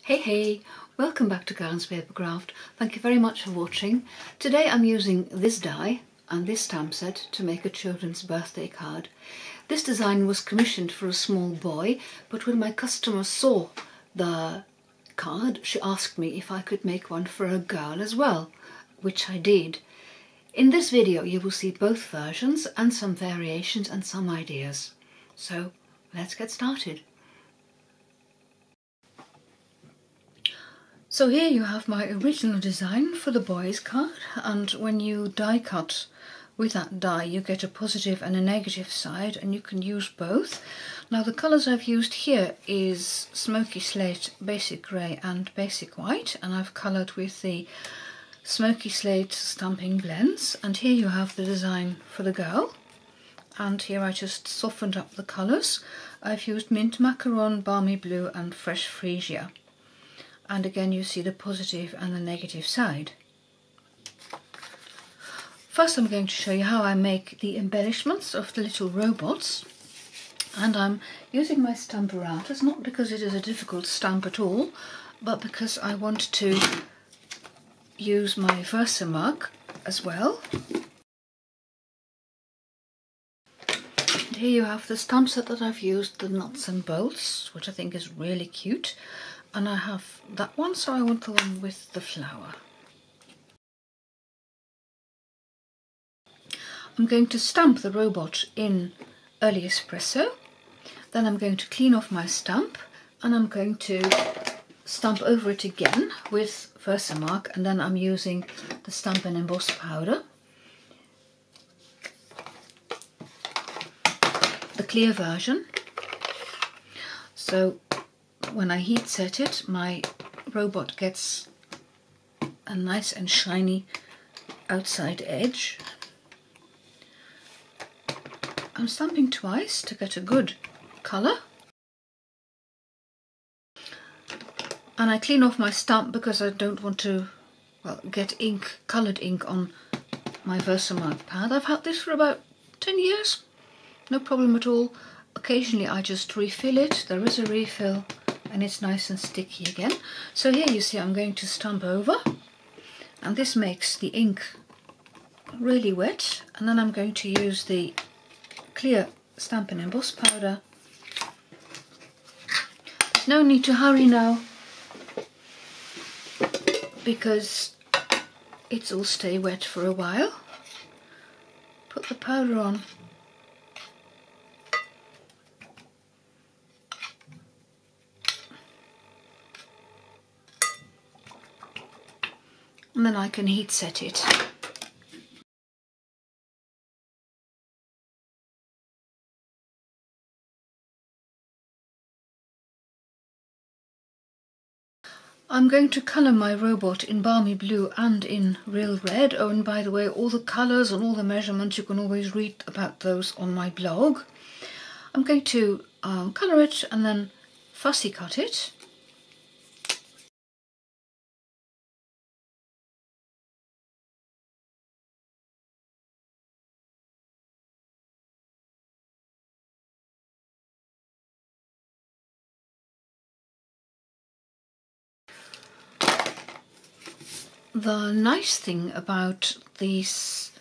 Hey, welcome back to Karen's Papercraft. Thank you very much for watching. Today I'm using this die and this stamp set to make a children's birthday card. This design was commissioned for a small boy, but when my customer saw the card, she asked me if I could make one for a girl as well, which I did. In this video you will see both versions and some variations and some ideas. So let's get started. So here you have my original design for the boy's card, and when you die cut with that die you get a positive and a negative side, and you can use both. Now the colours I've used here is Smoky Slate, Basic Grey and Basic White, and I've coloured with the Smoky Slate Stamping Blends. And here you have the design for the girl, and here I just softened up the colours. I've used Mint Macaron, Balmy Blue and Fresh Freesia. And again you see the positive and the negative side. First I'm going to show you how I make the embellishments of the little robots, and I'm using my Stamparatus not because it is a difficult stamp at all, but because I want to use my Versamark as well. And here you have the stamp set that I've used, the nuts and bolts, which I think is really cute. And I have that one, so I want the one with the flower. I'm going to stamp the robot in Early Espresso, then I'm going to clean off my stamp, and I'm going to stamp over it again with Versamark, and then I'm using the Stamp and Emboss powder, the clear version. So when I heat set it, my robot gets a nice and shiny outside edge. I'm stamping twice to get a good colour. And I clean off my stamp because I don't want to, get ink, coloured ink on my Versamark pad. I've had this for about 10 years, no problem at all. Occasionally I just refill it, there is a refill, and it's nice and sticky again. So here you see I'm going to stamp over, and this makes the ink really wet, and then I'm going to use the clear Stamp and Emboss powder. There's no need to hurry now because it'll stay wet for a while. Put the powder on. And then I can heat set it. I'm going to colour my robot in Balmy Blue and in Real Red. Oh, and by the way, all the colours and all the measurements, you can always read about those on my blog. I'm going to colour it and then fussy cut it. The nice thing about these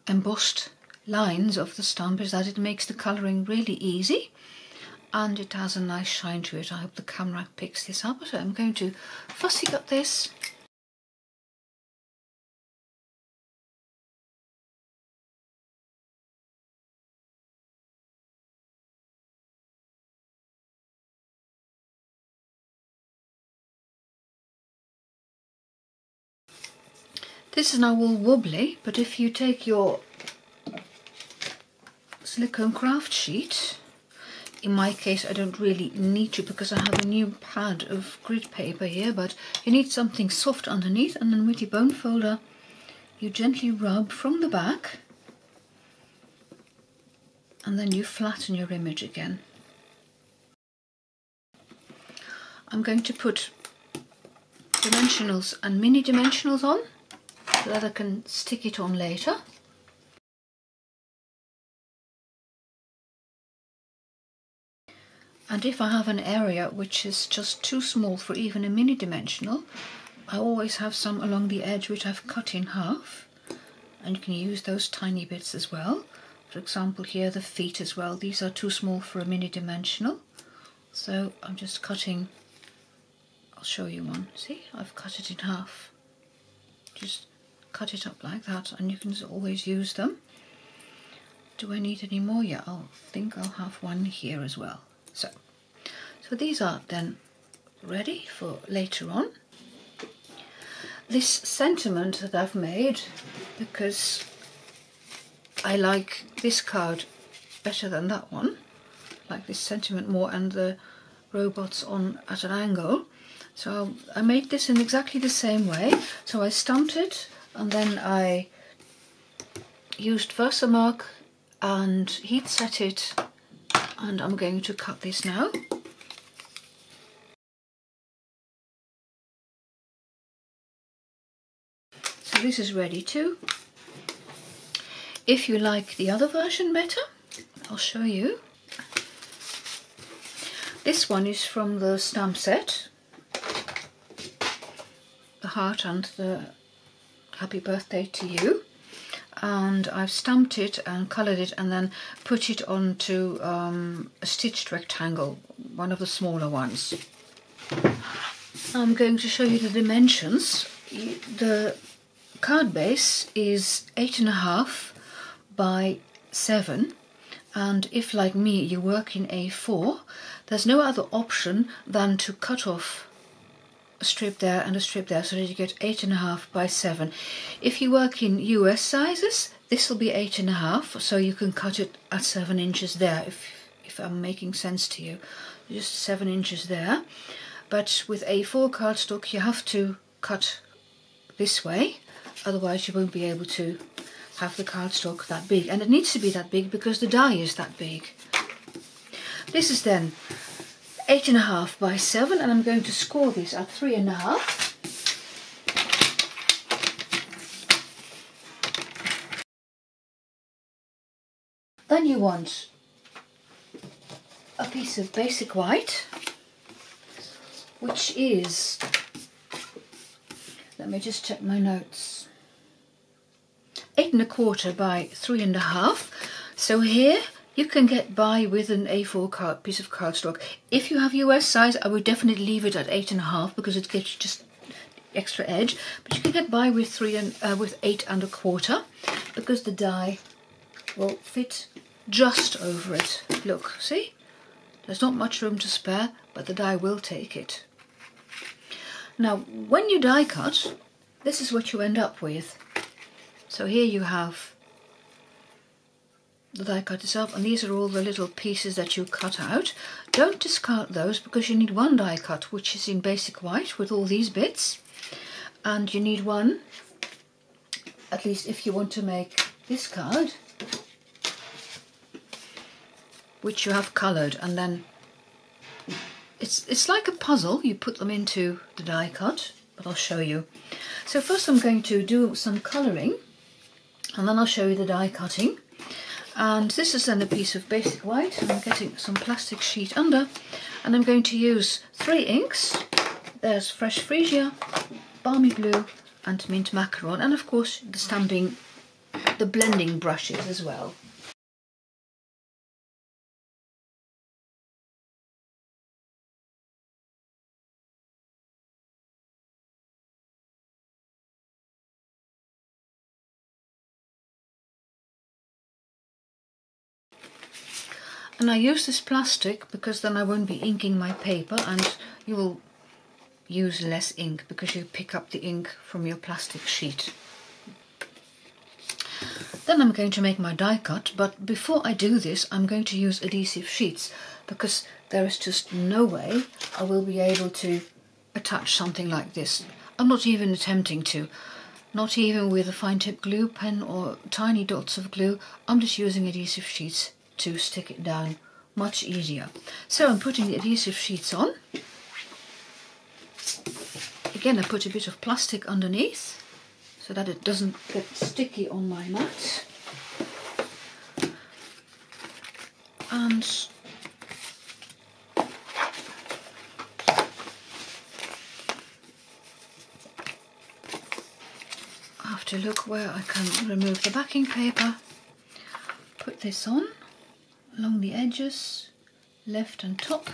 embossed lines of the stamp is that it makes the colouring really easy, and it has a nice shine to it. I hope the camera picks this up. So I'm going to fussy cut this. This is now all wobbly, but if you take your silicone craft sheet, in my case I don't really need to because I have a new pad of grid paper here, but you need something soft underneath, and then with your bone folder you gently rub from the back, and then you flatten your image again. I'm going to put dimensionals and mini dimensionals on, so that I can stick it on later. And if I have an area which is just too small for even a mini dimensional, I always have some along the edge which I've cut in half, and you can use those tiny bits as well. For example, here the feet as well, these are too small for a mini dimensional, so I'm just cutting. I'll show you one. See, I've cut it in half. Just cut it up like that, and you can always use them. Do I need any more? Yeah, I think I'll have one here as well. So these are then ready for later on. This sentiment that I've made, because I like this card better than that one, like this sentiment more, and the robots on at an angle. So I made this in exactly the same way. So I stamped it, and then I used Versamark and heat set it, and I'm going to cut this now. So this is ready too. If you like the other version better, I'll show you. This one is from the stamp set, the heart and the happy birthday to you, and I've stamped it and coloured it and then put it onto a stitched rectangle, one of the smaller ones. I'm going to show you the dimensions. The card base is 8.5 by 7, and if, like me, you work in A4, there's no other option than to cut off a strip there and a strip there, so that you get 8.5 by 7. If you work in US sizes, this will be 8.5, so you can cut it at 7 inches there, if I'm making sense to you. Just 7 inches there. But with A4 cardstock, you have to cut this way, otherwise you won't be able to have the cardstock that big, and it needs to be that big because the die is that big. This is then 8.5 by 7, and I'm going to score this at 3.5. Then you want a piece of basic white, which is, let me just check my notes, 8.25 by 3.5. So here you can get by with an A4 piece of cardstock. If you have US size, I would definitely leave it at 8.5 because it gets just extra edge. But you can get by with 8.25 because the die will fit just over it. Look, see? There's not much room to spare, but the die will take it. Now, when you die cut, this is what you end up with. So here you have the die cut itself, and these are all the little pieces that you cut out. Don't discard those because you need one die cut, which is in basic white with all these bits, and you need one, at least if you want to make this card, which you have coloured, and then it's like a puzzle. You put them into the die cut, but I'll show you. So first I'm going to do some colouring, and then I'll show you the die cutting. And this is then a piece of basic white, and I'm getting some plastic sheet under, and I'm going to use 3 inks. There's Fresh Freesia, Balmy Blue and Mint Macaron, and of course the stamping, the blending brushes as well. And I use this plastic because then I won't be inking my paper, and you will use less ink because you pick up the ink from your plastic sheet. Then I'm going to make my die cut, but before I do this I'm going to use adhesive sheets because there is just no way I will be able to attach something like this. I'm not even attempting to. Not even with a fine tip glue pen or tiny dots of glue. I'm just using adhesive sheets to stick it down, much easier. So I'm putting the adhesive sheets on. Again, I put a bit of plastic underneath so that it doesn't get sticky on my mat. And to look where I can remove the backing paper. Put this on along the edges, left and top.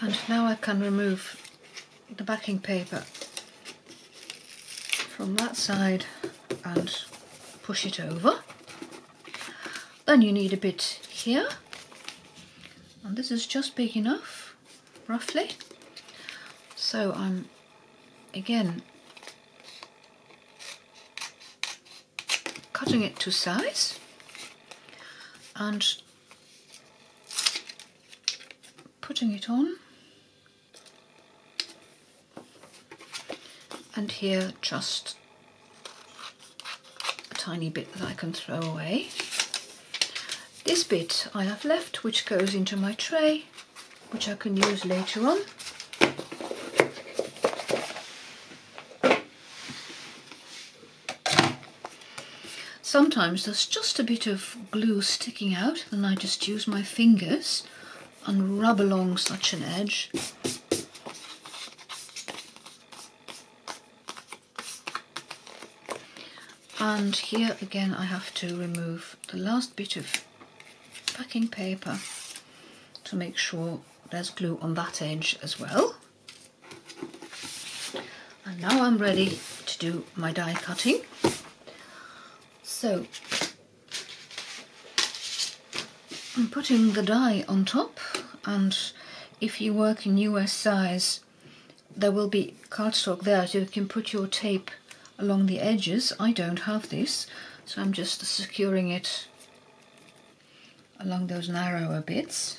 And now I can remove the backing paper from that side and push it over. Then you need a bit here, and this is just big enough, roughly. So I'm again cutting it to size and putting it on. And here just a tiny bit that I can throw away. This bit I have left, which goes into my tray, which I can use later on. Sometimes there's just a bit of glue sticking out, then I just use my fingers and rub along such an edge. And here again I have to remove the last bit of backing paper to make sure there's glue on that edge as well. And now I'm ready to do my die cutting. So I'm putting the die on top, and if you work in US size there will be cardstock there so you can put your tape along the edges. I don't have this, so I'm just securing it along those narrower bits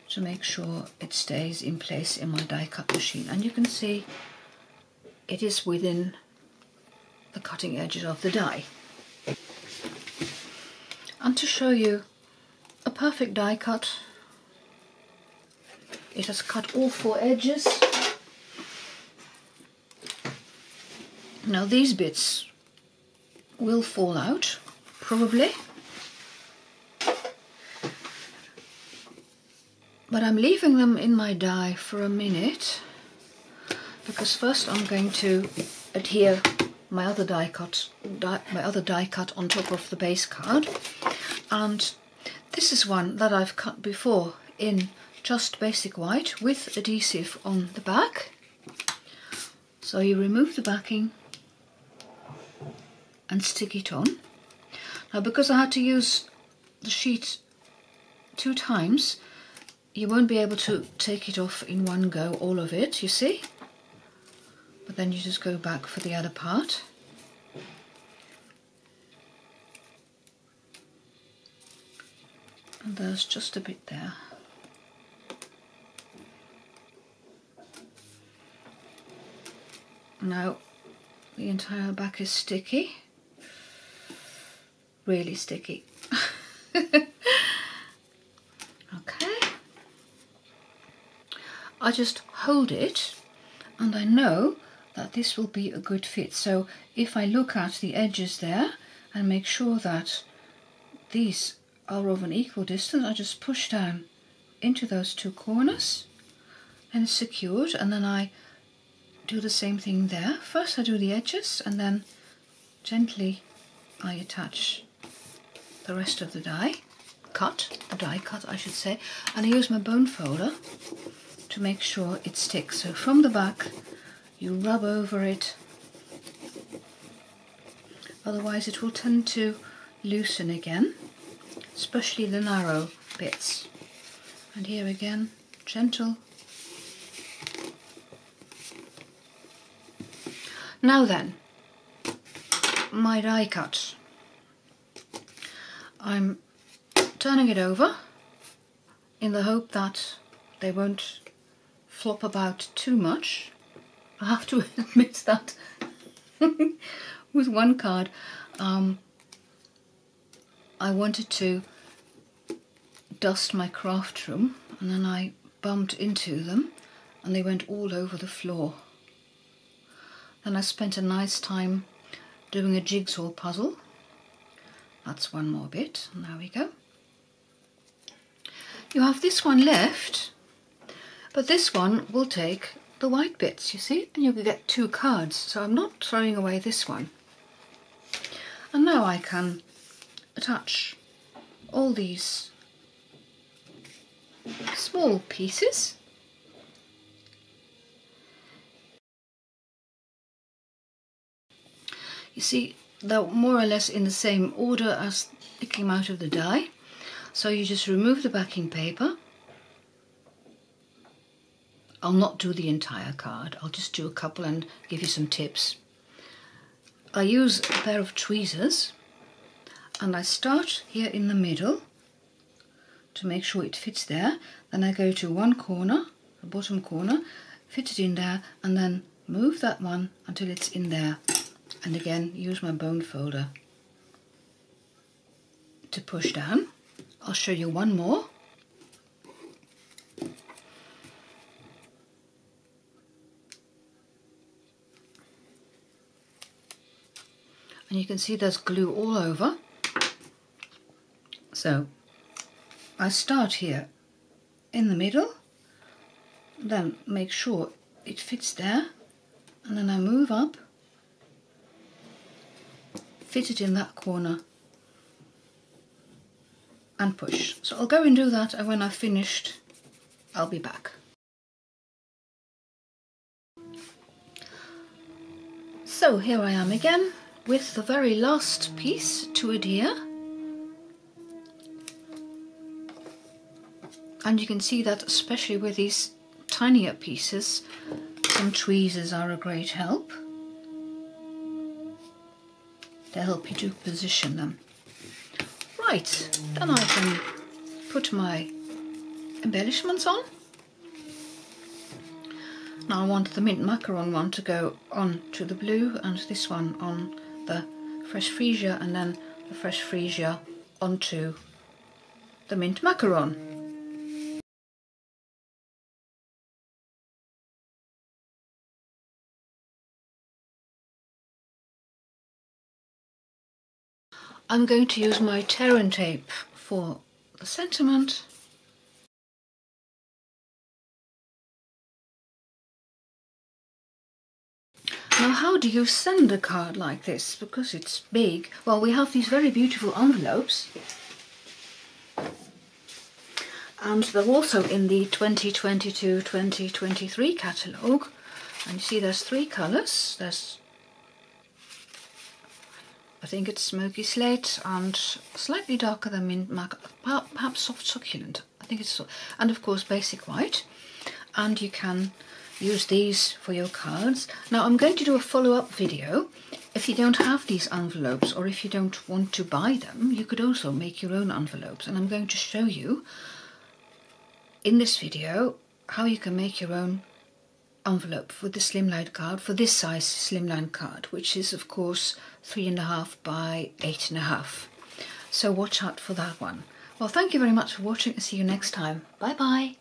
to make sure it stays in place in my die cut machine. And you can see it is within the cutting edges of the die. And to show you a perfect die cut, it has cut all 4 edges. Now these bits will fall out, probably, but I'm leaving them in my die for a minute because first I'm going to adhere my other die cut on top of the base card, and this is one that I've cut before in just basic white with adhesive on the back. So you remove the backing and stick it on. Now because I had to use the sheet 2 times, you won't be able to take it off in one go, all of it, you see? But then you just go back for the other part. And there's just a bit there. Now the entire back is sticky. Really sticky. Okay. I just hold it and I know that this will be a good fit. So if I look at the edges there and make sure that these are of an equal distance, I just push down into those 2 corners and it's secured, and then I do the same thing there. First I do the edges and then gently I attach the rest of the die cut, I should say, and I use my bone folder to make sure it sticks. So from the back you rub over it, otherwise it will tend to loosen again, especially the narrow bits. And here again, gentle. Now then, my die cut. I'm turning it over in the hope that they won't flop about too much. I have to admit that with one card I wanted to dust my craft room, and then I bumped into them and they went all over the floor. Then I spent a nice time doing a jigsaw puzzle. That's one more bit, and there we go. you have this one left, but this one will take the white bits, you see, and you can get 2 cards, so I'm not throwing away this one. And now I can attach all these small pieces. You see, they're more or less in the same order as they came out of the die. So you just remove the backing paper. I'll not do the entire card, I'll just do a couple and give you some tips. I use a pair of tweezers and I start here in the middle to make sure it fits there. Then I go to one corner, the bottom corner, fit it in there, and then move that one until it's in there. And again, use my bone folder to push down. I'll show you one more. And you can see there's glue all over. So I start here in the middle, then make sure it fits there, and then I move up, fit it in that corner and push. So I'll go and do that, and when I've finished I'll be back. So here I am again with the very last piece to adhere, and you can see that especially with these tinier pieces, some tweezers are a great help. They help you to position them. Right, then I can put my embellishments on. Now I want the mint macaron one to go on to the blue, and this one on the fresh freesia, and then the fresh freesia onto the mint macaron. I'm going to use my tear and tape for the sentiment. Now, how do you send a card like this? Because it's big. Well, we have these very beautiful envelopes. And they're also in the 2022-2023 catalogue. And you see there's 3 colours. There's, I think it's smoky slate and slightly darker than mint maca, perhaps soft succulent. I think it's, and of course basic white. And you can use these for your cards. Now I'm going to do a follow-up video. If you don't have these envelopes, or if you don't want to buy them, you could also make your own envelopes, and I'm going to show you in this video how you can make your own envelope for the slimline card, for this size slimline card, which is of course 3.5 by 8.5. So watch out for that one. Well, thank you very much for watching, and see you next time. Bye bye.